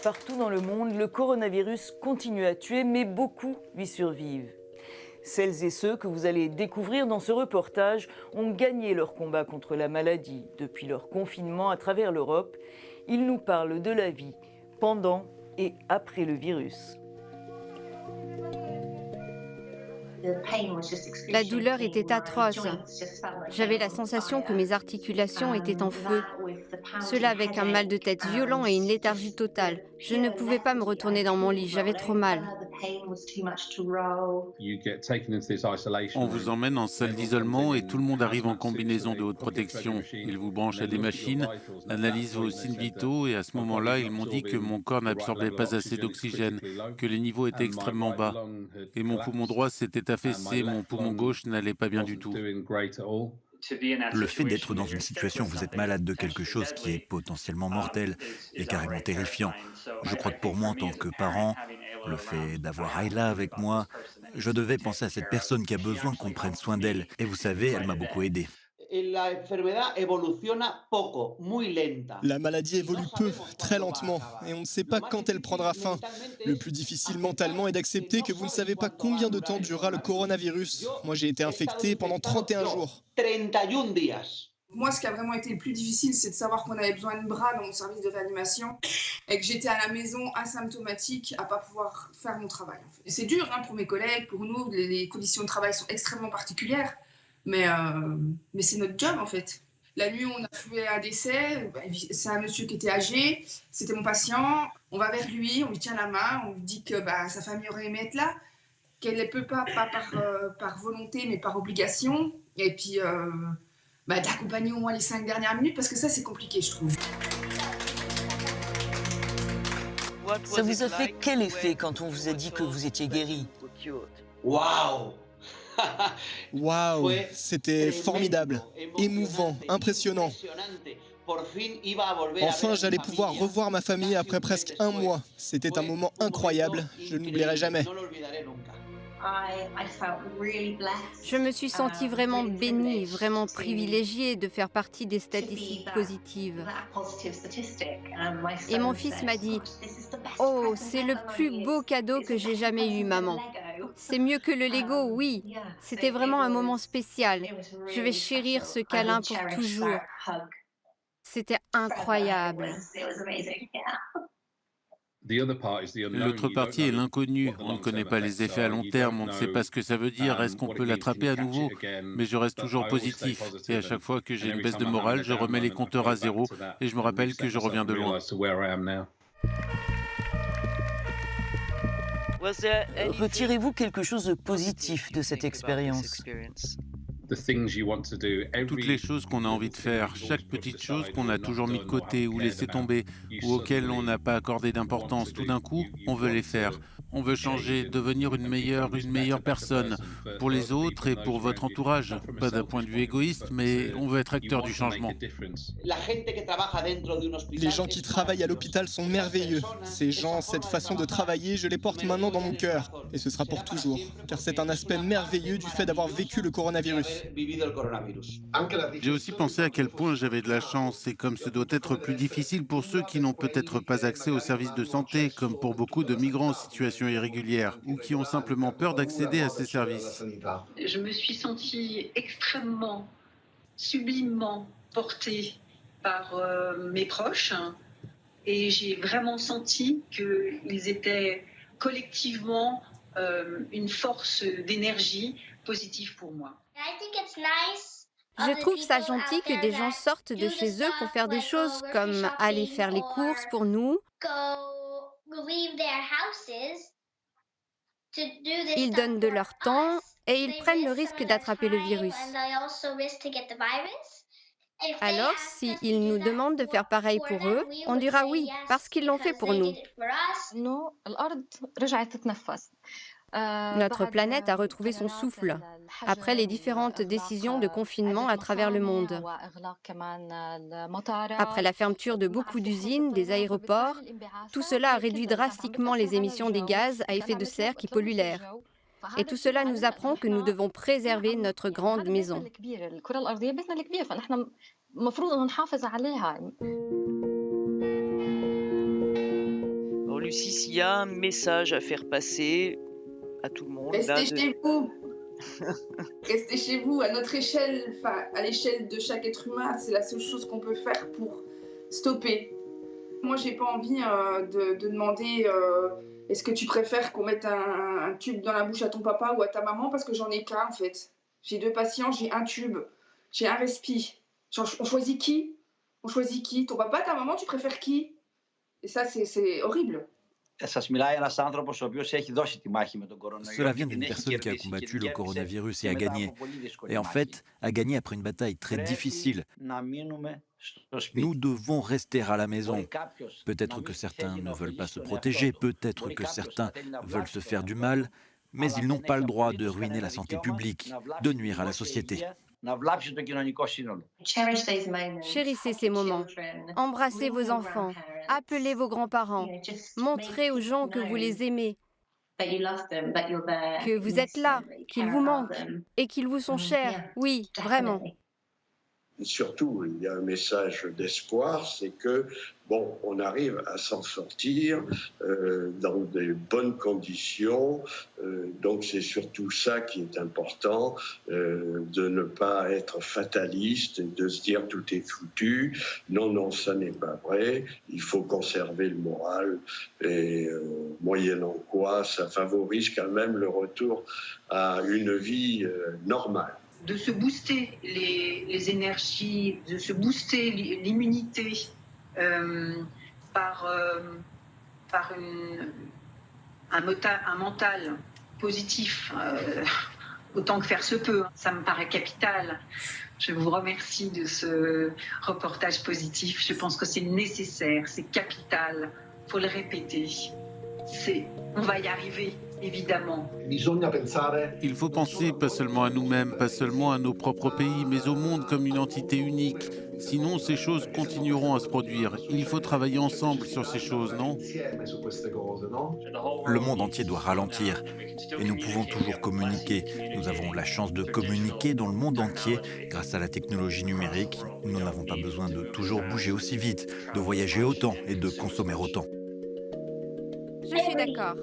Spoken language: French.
partout dans le monde, le coronavirus continue à tuer, mais beaucoup lui survivent. Celles et ceux que vous allez découvrir dans ce reportage ont gagné leur combat contre la maladie depuis leur confinement à travers l'Europe. Ils nous parlent de la vie pendant et après le virus. La douleur était atroce. J'avais la sensation que mes articulations étaient en feu. Cela avec un mal de tête violent et une léthargie totale. Je ne pouvais pas me retourner dans mon lit, j'avais trop mal. On vous emmène en salle d'isolement et tout le monde arrive en combinaison de haute protection. Ils vous branchent à des machines, analysent vos signes vitaux et à ce moment-là, ils m'ont dit que mon corps n'absorbait pas assez d'oxygène, que les niveaux étaient extrêmement bas. Et mon poumon droit s'était affaissé, mon poumon gauche n'allait pas bien du tout. Le fait d'être dans une situation où vous êtes malade de quelque chose qui est potentiellement mortel est carrément terrifiant. Je crois que pour moi, en tant que parent, le fait d'avoir Ayla avec moi, je devais penser à cette personne qui a besoin qu'on prenne soin d'elle. Et vous savez, elle m'a beaucoup aidé. La maladie évolue peu, très lentement, et on ne sait pas quand elle prendra fin. Le plus difficile mentalement est d'accepter que vous ne savez pas combien de temps durera le coronavirus. Moi, j'ai été infecté pendant 31 jours. Moi, ce qui a vraiment été le plus difficile, c'est de savoir qu'on avait besoin de bras dans mon service de réanimation et que j'étais à la maison asymptomatique à pas pouvoir faire mon travail. Et c'est dur pour mes collègues, pour nous, les conditions de travail sont extrêmement particulières, mais c'est notre job en fait. La nuit, on a fait un décès, c'est un monsieur qui était âgé, c'était mon patient, on va vers lui, on lui tient la main, on lui dit que sa famille aurait aimé être là, qu'elle ne peut pas par volonté, mais par obligation, et puis d'accompagner au moins les 5 dernières minutes, parce que ça, c'est compliqué, je trouve. Ça vous a fait quel effet quand on vous a dit que vous étiez guéri? Waouh! Waouh! C'était formidable, émouvant, impressionnant. Enfin, j'allais pouvoir revoir ma famille après presque un mois. C'était un moment incroyable, je ne l'oublierai jamais. Je me suis sentie vraiment bénie, vraiment privilégiée de faire partie des statistiques positives. Et mon fils m'a dit « Oh, c'est le plus beau cadeau que j'ai jamais eu, maman. C'est mieux que le Lego, oui. C'était vraiment un moment spécial. Je vais chérir ce câlin pour toujours. C'était incroyable. » L'autre partie est l'inconnu. On ne connaît pas les effets à long terme, on ne sait pas ce que ça veut dire, est-ce qu'on peut l'attraper à nouveau? Mais je reste toujours positif. Et à chaque fois que j'ai une baisse de morale, je remets les compteurs à zéro et je me rappelle que je reviens de loin. Retirez-vous quelque chose de positif de cette expérience? Toutes les choses qu'on a envie de faire, chaque petite chose qu'on a toujours mis de côté ou laissé tomber, ou auxquelles on n'a pas accordé d'importance, tout d'un coup, on veut les faire. On veut changer, devenir une meilleure personne, pour les autres et pour votre entourage. Pas d'un point de vue égoïste, mais on veut être acteur du changement. Les gens qui travaillent à l'hôpital sont merveilleux. Ces gens, cette façon de travailler, je les porte maintenant dans mon cœur. Et ce sera pour toujours, car c'est un aspect merveilleux du fait d'avoir vécu le coronavirus. J'ai aussi pensé à quel point j'avais de la chance et comme ce doit être plus difficile pour ceux qui n'ont peut-être pas accès aux services de santé, comme pour beaucoup de migrants en situation irrégulière ou qui ont simplement peur d'accéder à ces services. Je me suis sentie extrêmement, sublimement portée par mes proches et j'ai vraiment senti qu'ils étaient collectivement une force d'énergie positive pour moi. Je trouve ça gentil que des gens sortent de chez eux pour faire des choses comme aller faire les courses pour nous. Ils donnent de leur temps et ils prennent le risque d'attraper le virus. Alors, s'ils nous demandent de faire pareil pour eux, on dira oui, parce qu'ils l'ont fait pour nous. Notre planète a retrouvé son souffle après les différentes décisions de confinement à travers le monde. Après la fermeture de beaucoup d'usines, des aéroports, tout cela a réduit drastiquement les émissions des gaz à effet de serre qui polluent l'air. Et tout cela nous apprend que nous devons préserver notre grande maison. Lucie, s'il y a un message à faire passer à tout le monde. Restez chez vous. Restez chez vous. À notre échelle, enfin à l'échelle de chaque être humain, c'est la seule chose qu'on peut faire pour stopper. Moi, j'ai pas envie de demander est-ce que tu préfères qu'on mette un tube dans la bouche à ton papa ou à ta maman, parce que j'en ai qu'un en fait. J'ai 2 patients, j'ai un tube, j'ai un respi. On choisit qui? On choisit qui? Ton papa, ta maman, tu préfères qui? Et ça, c'est horrible. Cela vient d'une personne qui a combattu le coronavirus et a gagné. Et en fait, a gagné après une bataille très difficile. Nous devons rester à la maison. Peut-être que certains ne veulent pas se protéger, peut-être que certains veulent se faire du mal, mais ils n'ont pas le droit de ruiner la santé publique, de nuire à la société. Chérissez ces moments. Embrassez vos enfants. Appelez vos grands-parents. Montrez aux gens que vous les aimez, que vous êtes là, qu'ils vous manquent et qu'ils vous sont chers. Oui, vraiment. Surtout, il y a un message d'espoir, c'est que, bon, on arrive à s'en sortir dans des bonnes conditions. Donc, c'est surtout ça qui est important, de ne pas être fataliste et de se dire tout est foutu. Non, non, ça n'est pas vrai. Il faut conserver le moral et moyennant quoi, ça favorise quand même le retour à une vie normale. De se booster les énergies, de se booster l'immunité par un mental positif, autant que faire se peut. Ça me paraît capital. Je vous remercie de ce reportage positif. Je pense que c'est nécessaire, c'est capital. Il faut le répéter. On va y arriver. Évidemment. Il faut penser pas seulement à nous-mêmes, pas seulement à nos propres pays, mais au monde comme une entité unique. Sinon, ces choses continueront à se produire. Il faut travailler ensemble sur ces choses, non? Le monde entier doit ralentir et nous pouvons toujours communiquer. Nous avons la chance de communiquer dans le monde entier grâce à la technologie numérique. Nous n'avons pas besoin de toujours bouger aussi vite, de voyager autant et de consommer autant. Je suis d'accord.